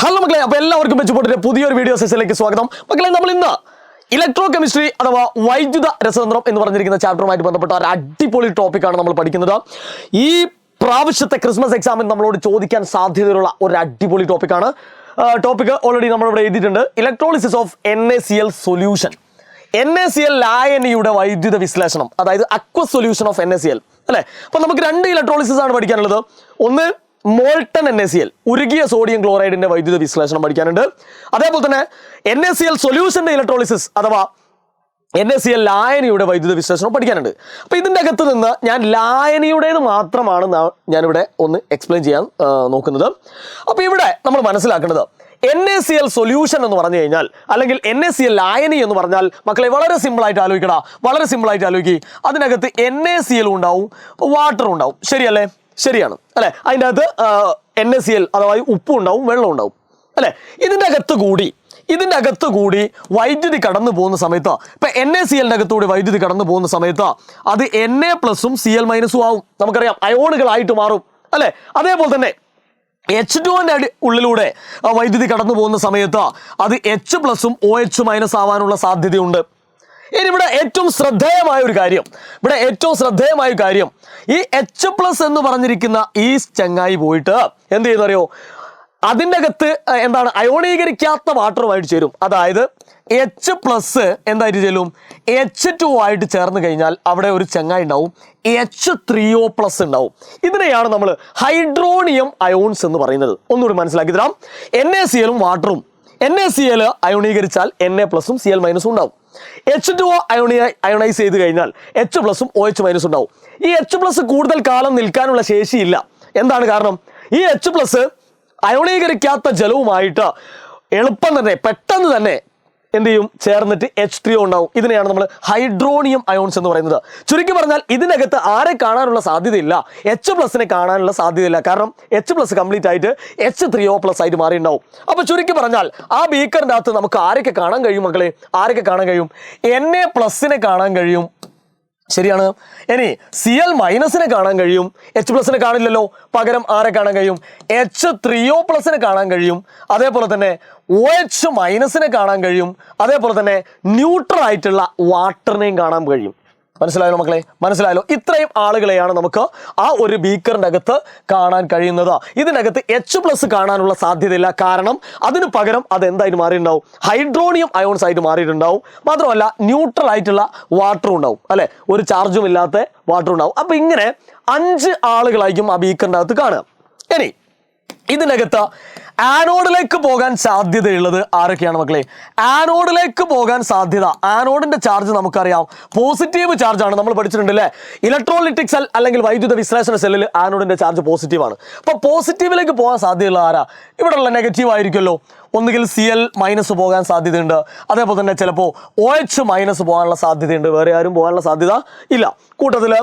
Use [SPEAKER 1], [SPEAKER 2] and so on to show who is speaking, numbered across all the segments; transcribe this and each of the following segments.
[SPEAKER 1] Hello മക്കളെ, അപ്പോൾ എല്ലാവർക്കും മെച്ചപ്പെട്ട പുതിയൊരു വീഡിയോ സെഷനിലേക്ക് സ്വാഗതം. മക്കളെ, നമ്മൾ ഇന്ന് ഇലക്ട്രോ കെമിസ്ട്രി അഥവാ വൈദ്യുത രസതന്ത്രം എന്ന് പറഞ്ഞിരിക്കുന്ന ചാപ്റ്ററുമായിട്ട് ബന്ധപ്പെട്ട ഒരു അടിപൊളി ടോപ്പിക്കാണ് നമ്മൾ പഠിക്കുന്നത്. ഈ പ്രാവശ്യത്തെ ക്രിസ്മസ് എക്സാമിന് നമ്മളോട് ചോദിക്കാൻ സാധ്യതയുള്ള ഒരു അടിപൊളി ടോപ്പിക്കാണ്. ടോപ്പിക്ക് ഓൾറെഡി നമ്മളിവിടെ എഴുതിയിട്ടുണ്ട്. Electrolysis of NaCl solution, NaCl ലായനിയുടെ വൈദ്യുത വിശ്ലേഷണം, അതായത് അക്വസ് സൊല്യൂഷൻ ഓഫ് NaCl അല്ലേ. അപ്പോൾ നമുക്ക് രണ്ട് ഇലക്ട്രോളിസിസ് ആണ് പഠിക്കാനുള്ളത്. ഒന്ന് മോൾട്ടൺ NaCl, ഉരുകിയ സോഡിയം ക്ലോറൈഡിന്റെ വൈദ്യുത വിശ്ലേഷണം പഠിക്കാനുണ്ട്. അതേപോലെ തന്നെ NaCl സൊല്യൂഷന്റെ ഇലക്ട്രോളിസിസ് അഥവാ NaCl ലായനിയുടെ വൈദ്യുത വിശ്ലേഷണം പഠിക്കാനുണ്ട്. അപ്പോൾ ഇതിൻ്റെ അകത്ത് നിന്ന് ഞാൻ ലായനിയുടേത് മാത്രമാണ് ഞാനിവിടെ ഒന്ന് എക്സ്പ്ലെയിൻ ചെയ്യാൻ നോക്കുന്നത്. അപ്പോൾ ഇവിടെ നമ്മൾ മനസ്സിലാക്കേണ്ടത് NaCl സൊല്യൂഷൻ എന്ന് പറഞ്ഞു കഴിഞ്ഞാൽ, അല്ലെങ്കിൽ NaCl ലായനി എന്ന് പറഞ്ഞാൽ, മക്കളെ വളരെ സിമ്പിളായിട്ട് ആലോചിക്കടാ, വളരെ സിമ്പിളായിട്ട് ആലോചിക്കുക. അതിനകത്ത് NaCl ഉണ്ടാവും, വാട്ടർ ഉണ്ടാവും, ശരിയല്ലേ? ശരിയാണ് അല്ലെ. അതിൻ്റെ അകത്ത് NaCl അഥവാ ഉപ്പും ഉണ്ടാവും, വെള്ളം ഉണ്ടാവും അല്ലെ. ഇതിൻ്റെ അകത്ത് കൂടി വൈദ്യുതി കടന്നു പോകുന്ന സമയത്ത്, ഇപ്പൊ NaClന്റെ അകത്തൂടി വൈദ്യുതി കടന്നു പോകുന്ന സമയത്ത് അത് Na+ഉം Cl- ആവും. നമുക്കറിയാം, അയോണുകളായിട്ട് മാറും അല്ലെ. അതേപോലെ തന്നെ H2ന്റെ ഉള്ളിലൂടെ വൈദ്യുതി കടന്നു പോകുന്ന സമയത്ത് അത് H+ഉം OH- ആവാനുള്ള സാധ്യതയുണ്ട്. ഇനി ഇവിടെ ഏറ്റവും ശ്രദ്ധേയമായ ഒരു കാര്യം, ഈ H+ എന്ന് പറഞ്ഞിരിക്കുന്ന ഈ ചങ്ങായി പോയിട്ട് എന്ത് ചെയ്യുന്ന അറിയോ, അതിൻ്റെ അകത്ത് എന്താണ്, അയോണീകരിക്കാത്ത വാട്ടറുമായിട്ട് ചേരും. അതായത് H+ എന്തായിട്ട് ചെല്ലും, H2 ആയിട്ട് ചേർന്ന് കഴിഞ്ഞാൽ അവിടെ ഒരു ചങ്ങായി ഉണ്ടാവും, H3O+ ഉണ്ടാവും. ഇതിനെയാണ് നമ്മൾ ഹൈഡ്രോണിയം അയോൺസ് എന്ന് പറയുന്നത്. ഒന്നുകൂടി മനസ്സിലാക്കി തരാം. NaClഉം വാട്ടറും, NaCl അയോണീകരിച്ചാൽ Na+ഉം Cl- ഉണ്ടാവും. H2O അയോണൈസ് ചെയ്ത് കഴിഞ്ഞാൽ H+ഉം OH- ഉണ്ടാവും. ഈ H+ കൂടുതൽ കാലം നിൽക്കാനുള്ള ശേഷിയില്ല. എന്താണ് കാരണം? ഈ H+ അയോണീകരിക്കാത്ത ജലവുമായിട്ട് എളുപ്പം തന്നെ, പെട്ടെന്ന് തന്നെ എന്ത് ചെയ്യും, ചേർന്നിട്ട് H3O ഉണ്ടാവും. ഇതിനെയാണ് നമ്മൾ ഹൈഡ്രോണിയം അയോൺസ് എന്ന് പറയുന്നത്. ചുരുക്കി പറഞ്ഞാൽ ഇതിനകത്ത് ആരെ കാണാനുള്ള സാധ്യതയില്ല, H+നെ കാണാനുള്ള സാധ്യതയില്ല. കാരണം H+ കംപ്ലീറ്റ് ആയിട്ട് H3O+ ആയിട്ട് മാറിയിട്ടുണ്ടാവും. അപ്പോൾ ചുരുക്കി പറഞ്ഞാൽ ആ ബീക്കറിൻ്റെ അകത്ത് നമുക്ക് ആരൊക്കെ കാണാൻ കഴിയും മക്കളെ? ആരൊക്കെ കാണാൻ കഴിയും? Na+നെ കാണാൻ കഴിയും, ശരിയാണ്. ഇനി Cl- കാണാൻ കഴിയും, H+നെ കാണില്ലല്ലോ. പകരം ആരെ കാണാൻ കഴിയും? H3O+നെ കാണാൻ കഴിയും. അതേപോലെ തന്നെ OH- കാണാൻ കഴിയും. അതേപോലെ തന്നെ ന്യൂട്രൽ ആയിട്ടുള്ള വാട്ടറിനെയും കാണാൻ കഴിയും. മനസ്സിലായല്ലോ മക്കളെ? മനസ്സിലായല്ലോ? ഇത്രയും ആളുകളെയാണ് നമുക്ക് ആ ഒരു ബീക്കറിൻ്റെ അകത്ത് കാണാൻ കഴിയുന്നത്. ഇതിനകത്ത് H+ കാണാനുള്ള സാധ്യതയില്ല. കാരണം അതിന് പകരം അത് എന്തായിട്ട് മാറിയിട്ടുണ്ടാവും? ഹൈഡ്രോണിയം അയോൺസ് ആയിട്ട് മാറിയിട്ടുണ്ടാവും. മാത്രമല്ല ന്യൂട്രൽ ആയിട്ടുള്ള വാട്ടറും ഉണ്ടാവും അല്ലെ, ഒരു ചാർജും ഇല്ലാത്ത വാട്ടർ ഉണ്ടാവും. അപ്പൊ ഇങ്ങനെ 5 ആളുകളായിരിക്കും ആ ബീക്കറിൻ്റെ അകത്ത് കാണുക. ഇനി ഇതിനകത്ത് ആനോഡിലേക്ക് പോകാൻ സാധ്യതയുള്ളത് ആരൊക്കെയാണ് മക്കളെ? ആനോഡിലേക്ക് പോകാൻ സാധ്യത, ആനോഡിന്റെ ചാർജ് നമുക്കറിയാം, പോസിറ്റീവ് ചാർജാണ്. നമ്മൾ പഠിച്ചിട്ടുണ്ട് അല്ലേ, ഇലക്ട്രോലിറ്റിക് സെൽ അല്ലെങ്കിൽ വൈദ്യുത വിശ്ലേഷണ സെല്ലിൽ ആനോഡിന്റെ ചാർജ് പോസിറ്റീവാണ്. അപ്പോൾ പോസിറ്റീവിലേക്ക് പോകാൻ സാധ്യതയുള്ള ആരാ? ഇവിടെയുള്ള നെഗറ്റീവ് ആയിരിക്കുമല്ലോ. ഒന്നുകിൽ Cl- പോകാൻ സാധ്യതയുണ്ട്. അതേപോലെ തന്നെ ചിലപ്പോൾ OH- പോകാനുള്ള സാധ്യതയുണ്ട്. വേറെ ആരും പോകാനുള്ള സാധ്യത ഇല്ല. കൂട്ടത്തിൽ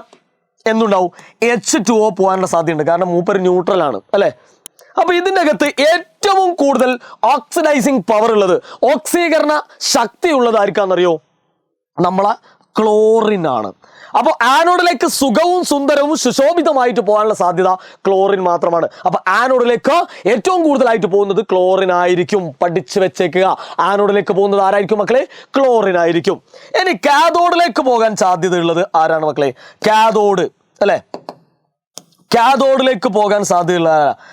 [SPEAKER 1] എന്തുണ്ടാവും? H2O പോകാനുള്ള സാധ്യതയുണ്ട്. കാരണം മൂപ്പര് ന്യൂട്രൽ ആണ് അല്ലേ. അപ്പൊ ഇതിൻ്റെ അകത്ത് ഏറ്റവും കൂടുതൽ ഓക്സിഡൈസിങ് പവർ ഉള്ളത്, ഓക്സീകരണ ശക്തി ഉള്ളത് ആർക്കാണെന്നറിയോ? നമ്മളെ ക്ലോറിൻ ആണ്. അപ്പോൾ ആനോഡിലേക്ക് സുഖവും സുന്ദരവും സുശോഭിതമായിട്ട് പോകാനുള്ള സാധ്യത ക്ലോറിൻ മാത്രമാണ്. അപ്പൊ ആനോഡിലേക്ക് ഏറ്റവും കൂടുതലായിട്ട് പോകുന്നത് ക്ലോറിൻ ആയിരിക്കും. പഠിച്ചു വെച്ചേക്കുക. ആനോഡിലേക്ക് പോകുന്നത് ആരായിരിക്കും മക്കളെ? ക്ലോറിൻ ആയിരിക്കും. ഇനി കാഥോഡിലേക്ക് പോകാൻ സാധ്യതയുള്ളത് ആരാണ് മക്കളെ? കാഥോഡ് അല്ലെ. കാഥോഡിലേക്ക് പോകാൻ സാധ്യതയുള്ള,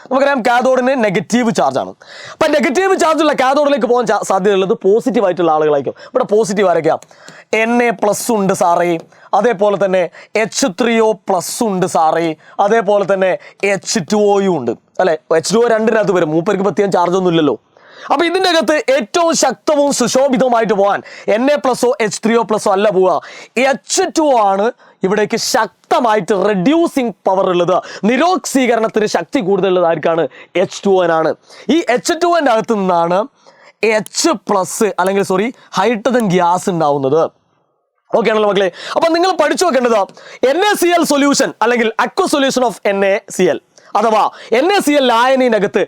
[SPEAKER 1] നമുക്കറിയാം കാഥോഡിന് നെഗറ്റീവ് ചാർജാണ്. അപ്പം നെഗറ്റീവ് ചാർജുള്ള കാഥോഡിലേക്ക് പോകാൻ സാധ്യതയുള്ളത് പോസിറ്റീവ് ആയിട്ടുള്ള ആളുകളായിരിക്കും. ഇവിടെ പോസിറ്റീവ് ആരൊക്കെയാ? Na+ ഉണ്ട് സാറേ, അതേപോലെ തന്നെ H3O+ ഉണ്ട് സാറേ, അതേപോലെ തന്നെ H2O ഉണ്ട് അല്ലെ. H2O രണ്ടിനകത്ത് വരും, മൂപ്പർക്ക് പ്രത്യേകം ചാർജൊന്നും ഇല്ലല്ലോ. അപ്പൊ ഇതിൻ്റെ അകത്ത് ഏറ്റവും ശക്തവും സുശോഭിതവുമായിട്ട് പോകാൻ Na+ഓ H3O+ അല്ല പോവുക, H2O ആണ് ഇവിടേക്ക് ശക്തമായിട്ട് റെഡ്യൂസിങ് പവർ ഉള്ളത്. നിരോക്സീകരണത്തിന് ശക്തി കൂടുതലുള്ളത് ആർക്കാണ്? H2O-നാണ്. ഈ H2O-ന്റെ അകത്ത് നിന്നാണ് H+ അല്ലെങ്കിൽ ഹൈഡ്രജൻ ഗ്യാസ് ഉണ്ടാവുന്നത്. ഓക്കെ ആണല്ലോ മക്കളെ? അപ്പൊ നിങ്ങൾ പഠിച്ചു വെക്കേണ്ടത് NaCl സൊല്യൂഷൻ അല്ലെങ്കിൽ അക്വസ് സൊല്യൂഷൻ ഓഫ് NaCl അഥവാ NaCl ലായനിനകത്ത്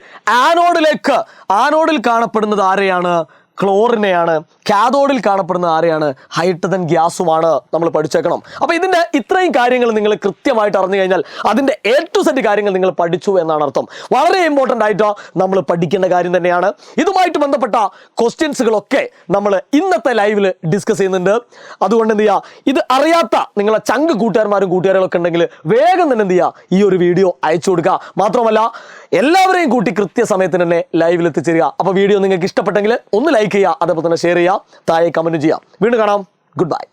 [SPEAKER 1] ആനോഡിൽ കാണപ്പെടുന്നത് ആരെയാണ്? ക്ലോറിനെയാണ്. കാഥോഡിൽ കാണപ്പെടുന്ന ആരെയാണ്? ഹൈഡ്രജൻ ഗ്യാസുമാണ് നമ്മൾ പഠിച്ചേക്കണം. അപ്പോൾ ഇതിൻ്റെ ഇത്രയും കാര്യങ്ങൾ നിങ്ങൾ കൃത്യമായിട്ട് അറിഞ്ഞു കഴിഞ്ഞാൽ അതിൻ്റെ A to Z കാര്യങ്ങൾ നിങ്ങൾ പഠിച്ചു എന്നാണ് അർത്ഥം. വളരെ ഇമ്പോർട്ടൻ്റ് ആയിട്ട് നമ്മൾ പഠിക്കേണ്ട കാര്യം തന്നെയാണ്. ഇതുമായിട്ട് ബന്ധപ്പെട്ട ക്വസ്റ്റ്യൻസുകളൊക്കെ നമ്മൾ ഇന്നത്തെ ലൈവിൽ ഡിസ്കസ് ചെയ്യുന്നുണ്ട്. അതുകൊണ്ട് എന്ത് ചെയ്യുക, ഇത് അറിയാത്ത നിങ്ങളെ ചങ്ക് കൂട്ടുകാരന്മാരും കൂട്ടുകാരികളൊക്കെ ഉണ്ടെങ്കിൽ വേഗം തന്നെ എന്ത് ചെയ്യുക, ഈ ഒരു വീഡിയോ അയച്ചു കൊടുക്കുക. മാത്രമല്ല എല്ലാവരെയും കൂട്ടി കൃത്യസമയത്തിന് തന്നെ ലൈവിൽ എത്തിച്ചേരുക. അപ്പോൾ വീഡിയോ നിങ്ങൾക്ക് ഇഷ്ടപ്പെട്ടെങ്കിൽ ഒന്ന് ലൈക്ക് ചെയ്യുക, അതേപോലെ തന്നെ ഷെയർ ചെയ്യുക, താഴെ കമൻറ്റ് ചെയ്യുക. വീണ്ടും കാണാം. Good bye.